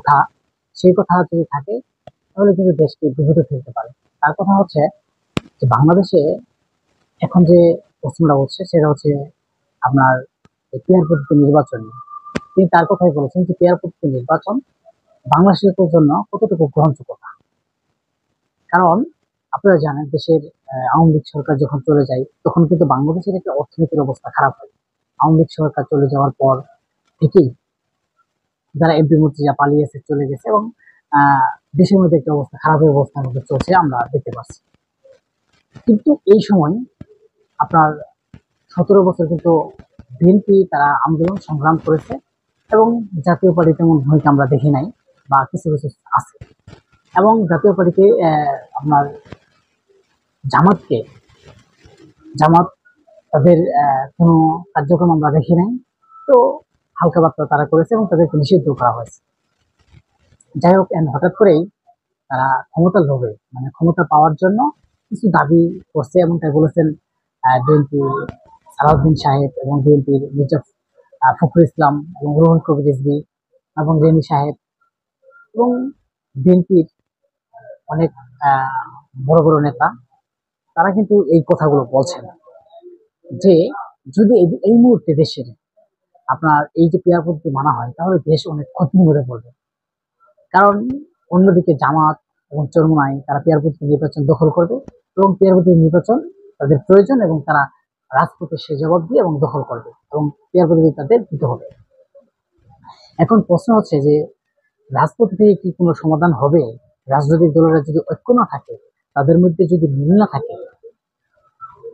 কথা, সেই কথা যদি থাকে তাহলে কিন্তু দেশকে বিপদে ফেলতে পারে। তার কথা হচ্ছে যে বাংলাদেশে এখন যে প্রশ্নটা হচ্ছে সেটা হচ্ছে আপনার পিয়ার পদ্ধতি নির্বাচন নিয়ে। তিনি তার কথাই বলেছেন যে পিয়ার পদ্ধতি নির্বাচন বাংলাদেশের জন্য কতটুকু গ্রহণযোগ্য না। কারণ আপনারা জানেন দেশের আওয়ামী লীগ সরকার যখন চলে যায় তখন কিন্তু বাংলাদেশের একটা অর্থনীতির অবস্থা খারাপ হয়। আওয়ামী লীগ সরকার চলে যাওয়ার পর থেকেই যারা এমপি মন্ত্রী যা পালিয়েছে চলে গেছে এবং আহ দেশের মধ্যে একটা অবস্থা খারাপের অবস্থার মধ্যে চলছে আমরা দেখতে পাচ্ছি। কিন্তু এই সময় আপনার 17 বছর কিন্তু বিএনপি তারা আন্দোলন সংগ্রাম করেছে এবং জাতীয় পার্টি তেমন ভূমিকা আমরা দেখি নাই বা কিছু কিছু আছে। এবং জাতীয় পার্টিকে আপনার জামাতকে জামাত তাদের কোনো কার্যক্রম আমরা দেখি নাই। তো হালকা পাতলা তারা করেছে এবং তাদেরকে নিষিদ্ধ করা হয়েছে। যাই হোক, হঠাৎ করেই তারা ক্ষমতার লোভে মানে ক্ষমতা পাওয়ার জন্য কিছু দাবি করছে এবং তাই বলেছেন বিএনপি সালাউদ্দিন সাহেব এবং বিএনপির মির্জা ফখরুল ইসলাম এবং রুহুল কবির রিজভী এবং রেনী সাহেব এবং বিএনপির অনেক আহ, বড় বড় নেতা তারা কিন্তু এই কথাগুলো বলছেন যে যদি এই মুহূর্তে দেশের আপনার এই যে পেয়ার পদ্ধতি মানা হয় তাহলে দেশ অনেক ক্ষতির মধ্যে পড়বে। কারণ অন্যদিকে জামাত এবং চরমোনাই তারা পেয়ার পদ্ধতি নির্বাচন দখল করবে এবং পেয়ার পদ্ধতি নির্বাচন তাদের প্রয়োজন এবং তারা রাজপথে সে জবাব দিয়ে এবং দখল করবে এবং পেয়ার পদ্ধতি তাদের দিতে হবে। এখন প্রশ্ন হচ্ছে যে রাজপথ থেকে কি কোনো সমাধান হবে? রাজনৈতিক দলেরা যদি ঐক্য না থাকে, তাদের মধ্যে যদি মিল না থাকে,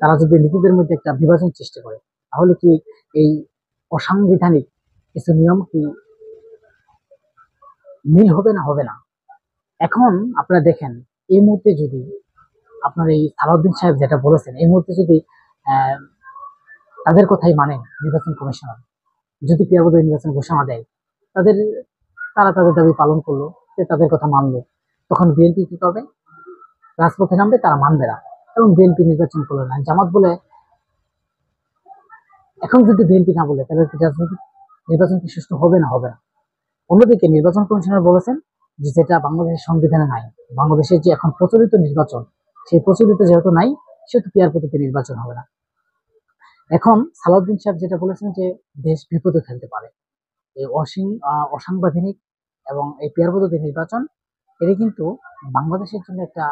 তারা যদি নিজেদের মধ্যে একটা বিভাজন সৃষ্টি করে, তাহলে কি এই অসাংবিধানিক কিছু নিয়ম কি মিল হবে না হবে না? এখন আপনারা দেখেন এই মুহূর্তে যদি আপনার এই সালাউদ্দিন সাহেব যেটা বলেছেন এই মুহূর্তে যদি আহ, তাদের কথাই মানে নির্বাচন কমিশনার যদি পিয়ারবোধ নির্বাচন ঘোষণা দেয়, তাদের তারা তাদের দাবি পালন করলো, যে তাদের কথা মানলো, তখন বিএনপি কি করবে? রাজপথে নামবে, তারা মানবে না এবং বিএনপি নির্বাচন করলো না। জামাত বলে এখন যদি বিএনপি না বলে তাহলে কি রাজনৈতিক নির্বাচন কি সুষ্ঠু হবে না হবে না? অন্যদিকে নির্বাচন কমিশনার বলেছেন যে যেটা বাংলাদেশের সংবিধানে নাই, বাংলাদেশের যে এখন প্রচলিত নির্বাচন সেই প্রচলিত যেহেতু নাই সেহেতু পিয়ার পদ্ধতি নির্বাচন হবে না। এখন সালাউদ্দিন সাহেব যেটা বলেছেন যে দেশ বিপদে ফেলতে পারে এই অসাংবিধানিক এবং এই পিয়ার পদ্ধতি নির্বাচন, এটা কিন্তু বাংলাদেশের জন্য একটা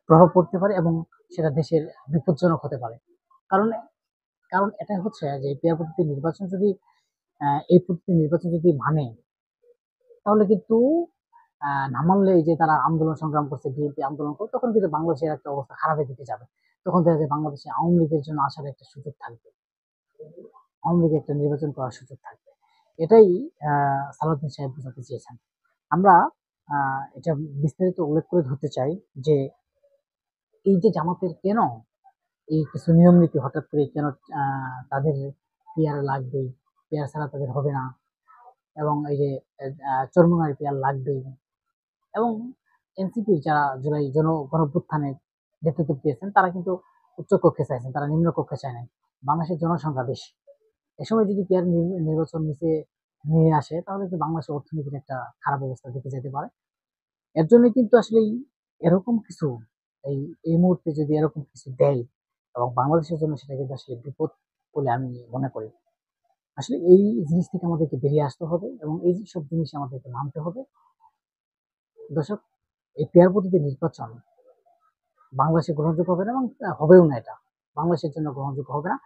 প্রভাব পড়তে পারে এবং সেটা দেশের বিপজ্জনক হতে পারে। কারণ কারণ এটা হচ্ছে যে পিয়ার পদ্ধতি নির্বাচন যদি এই পদ্ধতি নির্বাচন যদি মানে তাহলে কিন্তু না মানলে এই যে তারা আন্দোলন সংগ্রাম করছে বিএনপি আন্দোলন করে তখন কিন্তু বাংলাদেশের একটা অবস্থা খারাপের দিকে যাবে। তখন দেখা যায় বাংলাদেশে আওয়ামী লীগের জন্য আসার একটা সুযোগ থাকবে, আওয়ামী লীগ একটা নির্বাচন করার সুযোগ থাকবে। এটাই সালাউদ্দিন সাহেব বোঝাতে চেয়েছেন। আমরা এটা বিস্তারিত উল্লেখ করে ধরতে চাই যে এই যে জামাতের কেন এই কিছু নিয়ম নীতি হঠাৎ করে কেন তাদের পেয়ার লাগবেই, পেয়ার ছাড়া তাদের হবে না এবং এই যে চরমোনাই পেয়ার লাগবেই এবং এনসিপির যারা জুলাই গণঅভ্যুত্থানে নেতৃত্ব দিয়েছেন তারা কিন্তু উচ্চ কক্ষে চাইছেন, তারা নিম্ন কক্ষে চায় নাই। বাংলাদেশের জনসংখ্যা বেশি, এ সময় যদি পেয়ার নির্বাচন নিচে নিয়ে আসে তাহলে কিন্তু বাংলাদেশের অর্থনীতির একটা খারাপ অবস্থা দিকে যেতে পারে। এর জন্য কিন্তু আসলে এরকম কিছু এই এই মুহূর্তে যদি এরকম কিছু দেয় এবং বাংলাদেশের জন্য সেটা কিন্তু আসলে বিপদ বলে আমি মনে করি। আসলে এই জিনিস থেকে আমাদেরকে বেরিয়ে আসতে হবে এবং এই সব জিনিস আমাদেরকে মানতে হবে। দর্শক, এই পেয়ার পদ্ধতি নির্বাচন বাংলাদেশে গ্রহণযোগ্য হবে না এবং হবেও না, এটা বাংলাদেশের জন্য গ্রহণযোগ্য হবে না।